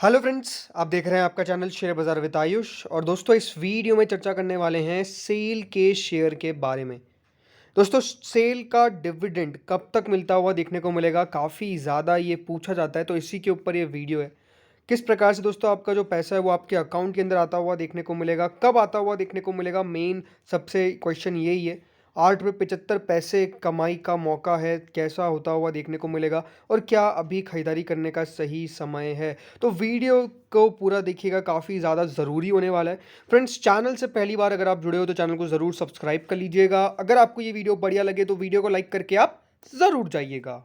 Hello friends, आप देख रहे हैं आपका चैनल शेयर बाज़ार विद आयुष। और दोस्तों, इस वीडियो में चर्चा करने वाले हैं सेल के शेयर के बारे में। दोस्तों, सेल का डिविडेंड कब तक मिलता हुआ देखने को मिलेगा, काफ़ी ज़्यादा ये पूछा जाता है, तो इसी के ऊपर ये वीडियो है। किस प्रकार से दोस्तों आपका जो पैसा है वो आपके अकाउंट के अंदर आता हुआ देखने को मिलेगा, कब आता हुआ देखने को मिलेगा, मेन सबसे क्वेश्चन यही है। 8 रुपये 75 पैसे कमाई का मौका है, कैसा होता हुआ देखने को मिलेगा और क्या अभी खरीदारी करने का सही समय है। तो वीडियो को पूरा देखिएगा, काफ़ी ज़्यादा ज़रूरी होने वाला है। फ्रेंड्स, चैनल से पहली बार अगर आप जुड़े हो तो चैनल को ज़रूर सब्सक्राइब कर लीजिएगा। अगर आपको ये वीडियो बढ़िया लगे तो वीडियो को लाइक करके आप ज़रूर जाइएगा।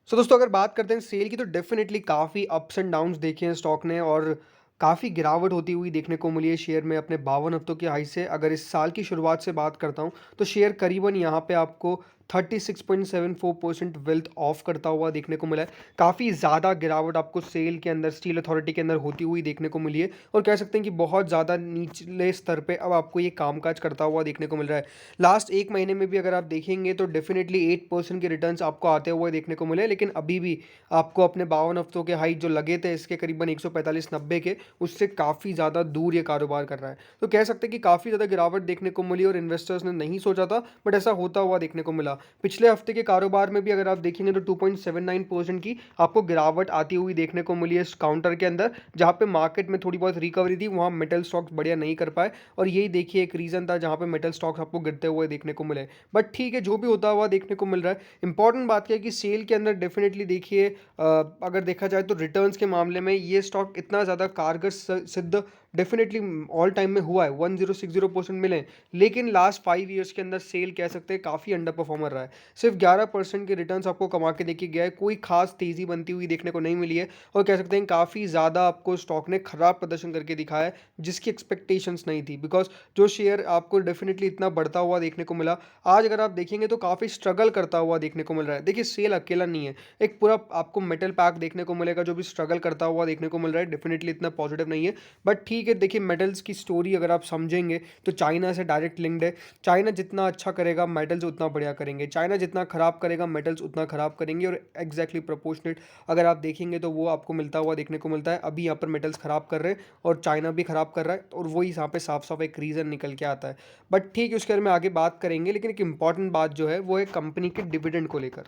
दोस्तों, अगर बात करते हैं सेल की, तो डेफिनेटली काफ़ी अप्स एंड डाउन्स देखे हैं स्टॉक ने, और काफ़ी गिरावट होती हुई देखने को मिली है शेयर में अपने 52 हफ्तों की हाई से। अगर इस साल की शुरुआत से बात करता हूं तो शेयर करीबन यहां पे आपको 36.74% वेल्थ ऑफ करता हुआ देखने को मिला है। काफ़ी ज़्यादा गिरावट आपको सेल के अंदर, स्टील अथॉरिटी के अंदर होती हुई देखने को मिली है, और कह सकते हैं कि बहुत ज़्यादा निचले स्तर पे अब आपको ये कामकाज करता हुआ देखने को मिल रहा है। लास्ट एक महीने में भी अगर आप देखेंगे तो डेफिनेटली 8% के रिटर्न्स आपको आते हुए देखने को मिले, लेकिन अभी भी आपको अपने 52 हफ्तों के हाई जो लगे थे इसके करीबन 145-90 के, उससे काफ़ी ज़्यादा दूर ये कारोबार कर रहा है। तो कह सकते हैं कि काफ़ी ज़्यादा गिरावट देखने को मिली और इन्वेस्टर्स ने नहीं सोचा था, बट ऐसा होता हुआ देखने को मिला। पिछले हफ्ते के कारोबार में भी अगर आप देखेंगे तो 2.79% की आपको गिरावट आती हुई देखने को मिली है इस काउंटर के अंदर। जहाँ पे मार्केट में थोड़ी बहुत रिकवरी थी, वहाँ मेटल स्टॉक्स बढ़िया नहीं कर पाए, और यही देखिए एक रीज़न था जहाँ पे मेटल स्टॉक्स आपको गिरते हुए देखने को मिले। बट ठीक है, जो भी होता हुआ देखने को मिल रहा है। इंपॉर्टेंट बात क्या है कि सेल के अंदर डेफिनेटली देखिए, अगर देखा जाए तो रिटर्न्स के मामले में ये स्टॉक इतना ज़्यादा कारगर सिद्ध डेफिनेटली ऑल टाइम में हुआ है। 1060% मिले, लेकिन लास्ट 5 ईयर्स के अंदर सेल कह सकते हैं काफ़ी अंडर परफॉर्मर रहा है। सिर्फ 11% के रिटर्न्स आपको कमा के देखिए गया है, कोई खास तेज़ी बनती हुई देखने को नहीं मिली है, और कह सकते हैं काफ़ी ज़्यादा आपको स्टॉक ने खराब प्रदर्शन करके दिखाया है, जिसकी एक्सपेक्टेशंस नहीं थी। बिकॉज जो शेयर आपको डेफिनेटली इतना बढ़ता हुआ देखने को मिला, आज अगर आप देखेंगे तो काफ़ी स्ट्रगल करता हुआ देखने को मिल रहा है। देखिए, सेल अकेला नहीं है, एक पूरा आपको मेटल पैक देखने को मिलेगा जो भी स्ट्रगल करता हुआ देखने को मिल रहा है। डेफिनेटली इतना पॉजिटिव नहीं है, बट ठीक है। देखिए, मेटल्स की स्टोरी अगर आप समझेंगे तो चाइना से डायरेक्ट लिंक्ड है। चाइना जितना अच्छा करेगा मेटल्स उतना बढ़िया करेंगे, चाइना जितना खराब करेगा मेटल्स उतना खराब करेंगे, और एग्जैक्टली प्रोपोर्शनेट अगर आप देखेंगे तो वो आपको मिलता हुआ देखने को मिलता है। अभी यहाँ पर मेटल्स खराब कर रहे हैं और चाइना भी खराब कर रहा है, और वही यहाँ पे साफ साफ एक रीज़न निकल के आता है। बट ठीक है, उसके बारे में आगे बात करेंगे, लेकिन एक इंपॉर्टेंट बात जो है वो है कंपनी के डिविडेंड को लेकर।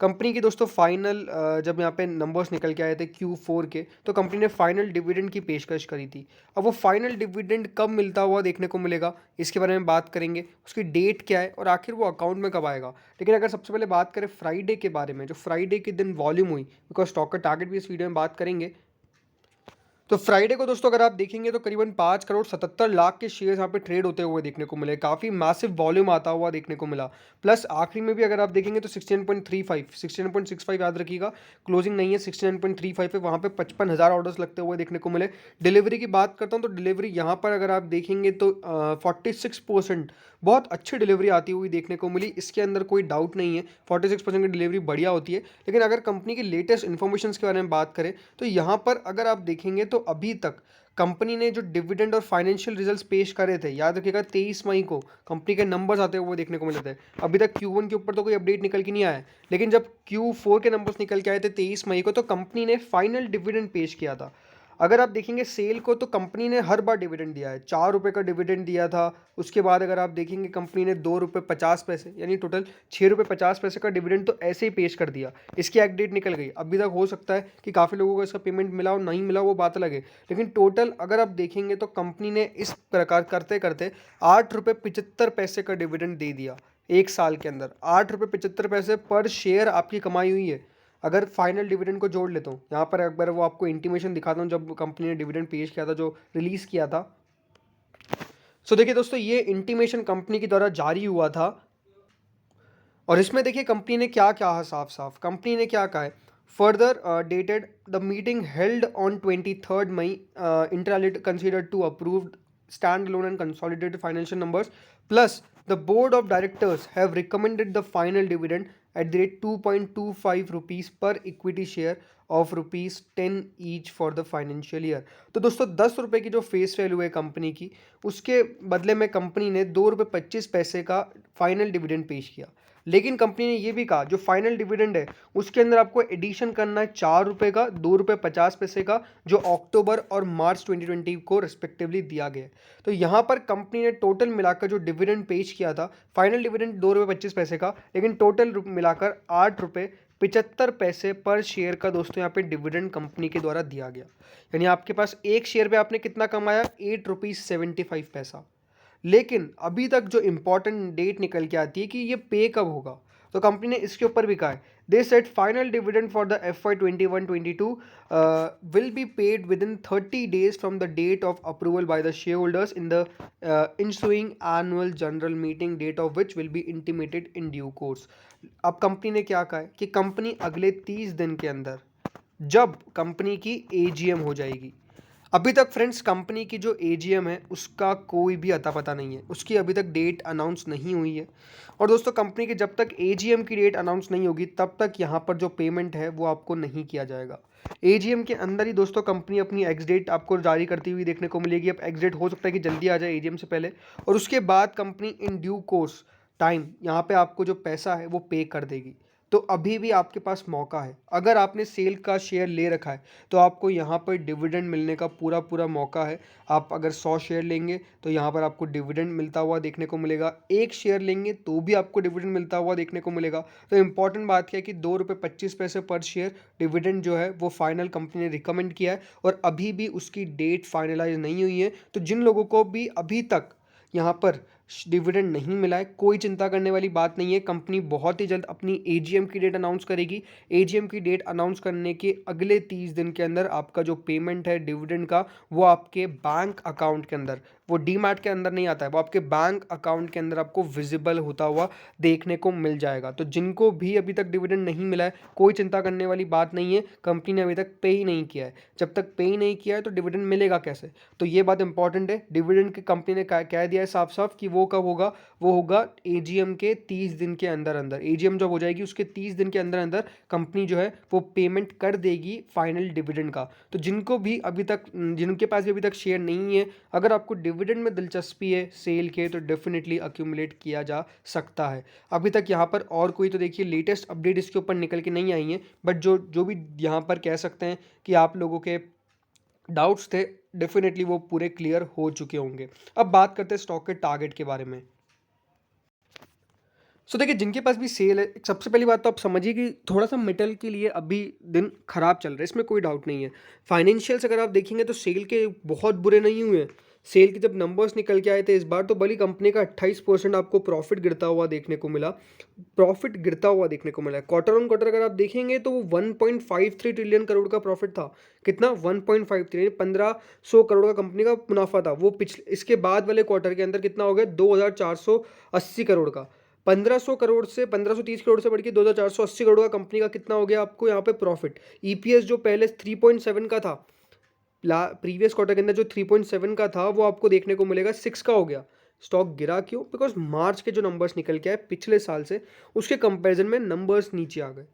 कंपनी की दोस्तों फाइनल जब यहाँ पे नंबर्स निकल के आए थे Q4 के, तो कंपनी ने फाइनल डिविडेंड की पेशकश करी थी। अब वो फाइनल डिविडेंड कब मिलता हुआ देखने को मिलेगा, इसके बारे में बात करेंगे। उसकी डेट क्या है और आखिर वो अकाउंट में कब आएगा। लेकिन अगर सबसे पहले बात करें फ्राइडे के बारे में, जो फ्राइडे के दिन वॉल्यूम हुई, बिकॉज स्टॉक का टारगेट भी इस वीडियो में बात करेंगे। तो फ्राइडे को दोस्तों अगर आप देखेंगे तो करीबन 5 करोड़ 77 लाख के शेयर यहाँ पे ट्रेड होते हुए देखने को मिले, काफ़ी मैसिव वॉल्यूम आता हुआ देखने को मिला। प्लस आखिरी में भी अगर आप देखेंगे तो 69.35 69.65 याद रखिएगा, क्लोजिंग नहीं है, 69.35 है, वहाँ पे 55,000 ऑर्डर्स लगते हुए देखने को मिले। डिलीवरी की बात करता हूँ तो डिलीवरी यहाँ पर अगर आप देखेंगे तो 46% बहुत अच्छी डिलीवरी आती हुई देखने को मिली, इसके अंदर कोई डाउट नहीं है। 46% की डिलीवरी बढ़िया होती है। लेकिन अगर कंपनी की लेटेस्ट इन्फॉर्मेशन के बारे में बात करें तो यहाँ पर अगर आप देखेंगे तो अभी तक कंपनी ने जो डिविडेंड और फाइनेंशियल रिजल्ट्स पेश करे थे, याद रखिएगा 23 मई को कंपनी के नंबर्स आते हुए देखने को मिले थे। अभी तक Q1 के ऊपर तो कोई अपडेट निकल के नहीं आया है, लेकिन जब Q4 के नंबर्स निकल के आए थे 23 मई को, तो कंपनी ने फाइनल डिविडेंड पेश किया था। अगर आप देखेंगे सेल को, तो कंपनी ने हर बार डिविडेंड दिया है। 4 रुपये का डिविडेंड दिया था, उसके बाद अगर आप देखेंगे कंपनी ने 2 रुपये 50 पैसे, यानी टोटल 6 रुपये 50 पैसे का डिविडेंड तो ऐसे ही पेश कर दिया। इसकी एक डेट निकल गई, अभी तक हो सकता है कि काफ़ी लोगों को इसका पेमेंट मिला और नहीं मिला, वो बात अलग है। लेकिन टोटल अगर आप देखेंगे तो कंपनी ने इस प्रकार करते करते 8 रुपये 75 पैसे का डिविडेंड दे दिया एक साल के अंदर। 8 रुपये 75 पैसे पर शेयर आपकी कमाई हुई है। अगर फाइनल डिविडेंड को जोड़ लेता हूँ, यहाँ पर एक बार वो आपको इंटीमेशन दिखाता हूँ जब कंपनी ने डिविडेंड पेश किया था, जो रिलीज़ किया था। देखिए दोस्तों, ये इंटीमेशन कंपनी के द्वारा जारी हुआ था, और इसमें देखिए कंपनी ने क्या कहा, साफ साफ कंपनी ने क्या कहा है। Further dated the meeting held on 23 May, inter alia considered to approve stand alone and consolidated financial numbers, plus the board of directors have recommended the final dividend at the rate 2.25 rupees per equity share of rupees 10 each for the financial year। तो दोस्तों 10 रुपये की जो face value है company की, उसके बदले में कंपनी ने 2 रुपये 25 पैसे का फाइनल डिविडेंड पेश किया। लेकिन कंपनी ने ये भी कहा जो फाइनल डिविडेंड है उसके अंदर आपको एडिशन करना है 4 रुपये का, 2 रुपये 50 पैसे का, जो अक्टूबर और मार्च 2020 को रिस्पेक्टिवली दिया गया है। तो यहाँ पर कंपनी ने टोटल मिलाकर जो डिविडेंड पेश किया था, फाइनल डिविडेंड 2 रुपये 25 पैसे का, लेकिन टोटल मिलाकर 8 रुपये 75 पैसे पर शेयर का दोस्तों यहाँ पे डिविडेंड कंपनी के द्वारा दिया गया। यानी आपके पास एक शेयर पे आपने कितना कमाया, 8 रुपीज़ 75 पैसा। लेकिन अभी तक जो इम्पॉर्टेंट डेट निकल के आती है कि ये पे कब होगा, तो कंपनी ने इसके ऊपर भी कहा है, they set final dividend for the FY 21-22 will be paid within 30 days from the date of approval by the shareholders in the ensuing annual general meeting, date of which will be intimated in due course. अब company ने क्या कहा है कि company अगले 30 दिन के अंदर जब कंपनी की AGM हो जाएगी, अभी तक फ्रेंड्स कंपनी की जो AGM है उसका कोई भी अता पता नहीं है, उसकी अभी तक डेट अनाउंस नहीं हुई है। और दोस्तों कंपनी की जब तक AGM की डेट अनाउंस नहीं होगी तब तक यहाँ पर जो पेमेंट है वो आपको नहीं किया जाएगा। AGM के अंदर ही दोस्तों कंपनी अपनी एक्स डेट आपको जारी करती हुई देखने को मिलेगी। अब एक्स डेट हो सकता है कि जल्दी आ जाए AGM से पहले, और उसके बाद कंपनी इन ड्यू कोर्स टाइम यहाँ पे आपको जो पैसा है वो पे कर देगी। तो अभी भी आपके पास मौका है, अगर आपने सेल का शेयर ले रखा है तो आपको यहाँ पर डिविडेंड मिलने का पूरा पूरा मौका है। आप अगर 100 शेयर लेंगे तो यहाँ पर आपको डिविडेंड मिलता हुआ देखने को मिलेगा, एक शेयर लेंगे तो भी आपको डिविडेंड मिलता हुआ देखने को मिलेगा। तो इम्पॉर्टेंट बात क्या है कि 2 रुपये 25 पैसे पर शेयर डिविडेंड जो है वो फाइनल कंपनी ने रिकमेंड किया है, और अभी भी उसकी डेट फाइनलाइज नहीं हुई है। तो जिन लोगों को भी अभी तक यहाँ पर डिविडेंड नहीं मिला है, कोई चिंता करने वाली बात नहीं है। कंपनी बहुत ही जल्द अपनी AGM की डेट अनाउंस करेगी। AGM की डेट अनाउंस करने के अगले 30 दिन के अंदर आपका जो पेमेंट है डिविडेंड का वो आपके बैंक अकाउंट के अंदर, वो डीमैट के अंदर नहीं आता है, वो आपके बैंक अकाउंट के अंदर आपको विजिबल होता हुआ देखने को मिल जाएगा। तो जिनको भी अभी तक डिविडेंड नहीं मिला है कोई चिंता करने वाली बात नहीं है, कंपनी ने अभी तक पे ही नहीं किया है। जब तक पे ही नहीं किया है तो डिविडेंड मिलेगा कैसे, तो ये बात इंपॉर्टेंट है। डिविडेंड की कंपनी ने कह दिया है साफ साफ कि वो कब होगा, वो होगा AGM के 30 दिन के अंदर अंदर। AGM जब हो जाएगी उसके 30 दिन के अंदर अंदर कंपनी जो है वो पेमेंट कर देगी फाइनल डिविडेंड का। तो जिनको भी अभी तक, जिनके पास भी अभी तक शेयर नहीं है, अगर आपको डिविडेंड में दिलचस्पी है सेल के, तो डेफिनेटली अक्यूमुलेट किया जा सकता है। अभी तक यहाँ पर और कोई तो देखिए लेटेस्ट अपडेट इसके ऊपर निकल के नहीं आई है, बट जो जो भी यहाँ पर कह सकते हैं कि आप लोगों के डाउट्स थे डेफिनेटली वो पूरे क्लियर हो चुके होंगे। अब बात करते हैं स्टॉक के टारगेट के बारे में। देखिए जिनके पास भी सेल है, सबसे पहली बात तो आप समझिए कि थोड़ा सा मेटल के लिए अभी दिन खराब चल रहा है, इसमें कोई डाउट नहीं है। फाइनेंशियल्स अगर आप देखेंगे तो सेल के बहुत बुरे नहीं हुए। सेल के जब नंबर्स निकल के आए थे इस बार, तो बड़ी कंपनी का 28% आपको प्रॉफिट गिरता हुआ देखने को मिला, प्रॉफिट गिरता हुआ देखने को मिला है। क्वार्टर ऑन क्वार्टर अगर आप देखेंगे तो वो 1.53 ट्रिलियन करोड़ का प्रॉफिट था। कितना, 1.53, 1500 करोड़ का कंपनी का मुनाफा था। वो पिछले इसके बाद वाले क्वार्टर के अंदर कितना हो गया, 2480 करोड़ का। 1500 करोड़ से 1530 करोड़ से बढ़ के 2480 करोड़ का कंपनी का कितना हो गया आपको यहाँ पे प्रॉफिट। EPS जो पहले 3.7 का था, प्रीवियस क्वार्टर के अंदर जो 3.7 का था वो आपको देखने को मिलेगा 6 का हो गया। स्टॉक गिरा क्यों, बिकॉज मार्च के जो नंबर्स निकल के आए पिछले साल से उसके कंपैरिजन में नंबर्स नीचे आ गए।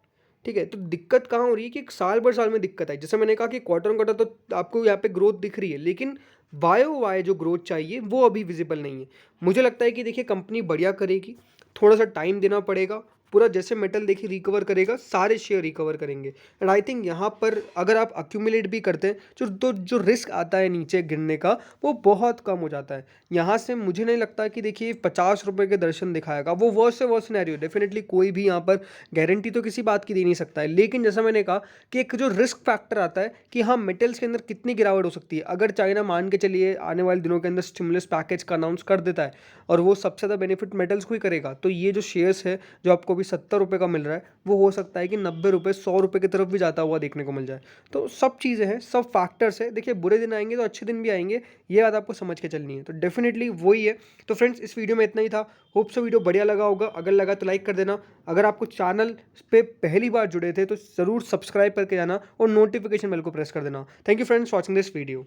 ठीक है, तो दिक्कत कहाँ हो रही है कि साल भर साल में दिक्कत आई। जैसे मैंने कहा कि क्वार्टर ऑन क्वार्टर तो आपको यहाँ पे ग्रोथ दिख रही है, लेकिन वाई जो ग्रोथ चाहिए वो अभी विजिबल नहीं है। मुझे लगता है कि देखिए कंपनी बढ़िया करेगी, थोड़ा सा टाइम देना पड़ेगा। पूरा जैसे मेटल देखिए रिकवर करेगा, सारे शेयर रिकवर करेंगे। एंड आई थिंक यहाँ पर अगर आप अक्यूमुलेट भी करते हैं जो रिस्क आता है नीचे गिरने का वो बहुत कम हो जाता है। यहाँ से मुझे नहीं लगता कि देखिए 50 रुपये के दर्शन दिखाएगा, वो वर्स्ट से वर्स्ट सिनेरियो। डेफिनेटली कोई भी यहाँ पर गारंटी तो किसी बात की दे नहीं सकता है, लेकिन जैसा मैंने कहा कि एक जो रिस्क फैक्टर आता है कि हाँ मेटल्स के अंदर कितनी गिरावट हो सकती है। अगर चाइना मान के चलिए आने वाले दिनों के अंदर स्टिमुलस पैकेज का अनाउंस कर देता है और वो सबसे ज़्यादा बेनिफिट मेटल्स को ही करेगा, तो ये जो शेयर्स है जो आपको अभी 70 रुपये का मिल रहा है वो हो सकता है कि 90 रुपये 100 रुपये की तरफ भी जाता हुआ देखने को मिल जाए। तो सब चीज़ें हैं, सब फैक्टर्स है। देखिए बुरे दिन आएंगे तो अच्छे दिन भी आएंगे, ये बात आपको समझ के चलनी है। तो डेफिनेटली वही है। तो फ्रेंड्स इस वीडियो में इतना ही था। होप सो वीडियो बढ़िया लगा होगा, अगर लगा तो लाइक कर देना। अगर आपको चैनल पे पहली बार जुड़े थे तो ज़रूर सब्सक्राइब करके जाना और नोटिफिकेशन बेल को प्रेस कर देना। Thank you friends watching this video.